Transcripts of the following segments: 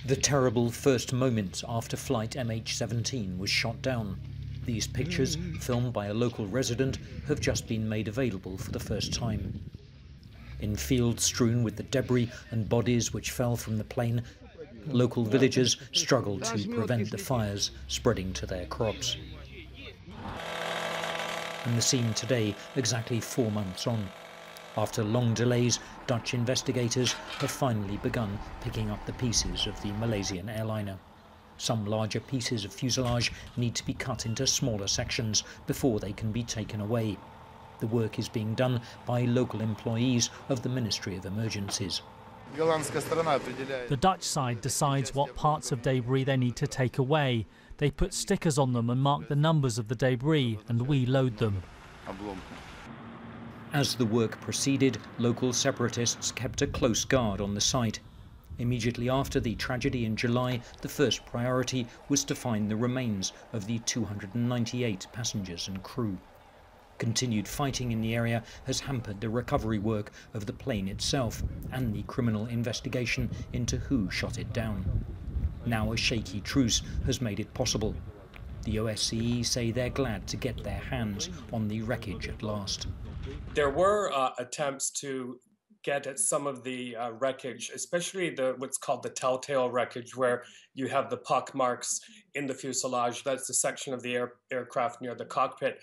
The terrible first moments after flight MH17 was shot down. These pictures, filmed by a local resident, have just been made available for the first time. In fields strewn with the debris and bodies which fell from the plane, local villagers struggled to prevent the fires spreading to their crops. And the scene today, exactly 4 months on. After long delays, Dutch investigators have finally begun picking up the pieces of the Malaysian airliner. Some larger pieces of fuselage need to be cut into smaller sections before they can be taken away. The work is being done by local employees of the Ministry of Emergencies. The Dutch side decides what parts of debris they need to take away. They put stickers on them and mark the numbers of the debris, and we load them. As the work proceeded, local separatists kept a close guard on the site. Immediately after the tragedy in July, the first priority was to find the remains of the 298 passengers and crew. Continued fighting in the area has hampered the recovery work of the plane itself and the criminal investigation into who shot it down. Now a shaky truce has made it possible. The OSCE say they're glad to get their hands on the wreckage at last. There were attempts to get at some of the wreckage, especially what's called the telltale wreckage, where you have the pock marks in the fuselage. That's the section of the aircraft near the cockpit.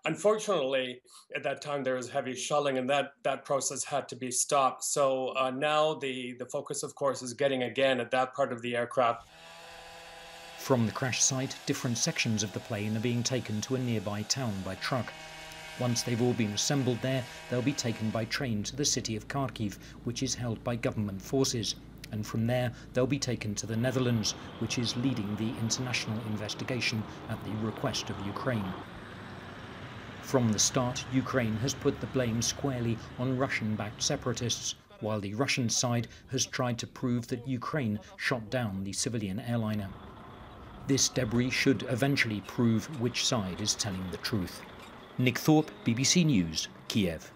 Unfortunately, at that time there was heavy shelling, and that process had to be stopped. So now the focus, of course, is getting again at that part of the aircraft. From the crash site, different sections of the plane are being taken to a nearby town by truck. Once they've all been assembled there, they'll be taken by train to the city of Kharkiv, which is held by government forces. And from there, they'll be taken to the Netherlands, which is leading the international investigation at the request of Ukraine. From the start, Ukraine has put the blame squarely on Russian-backed separatists, while the Russian side has tried to prove that Ukraine shot down the civilian airliner. This debris should eventually prove which side is telling the truth. Nick Thorpe, BBC News, Kiev.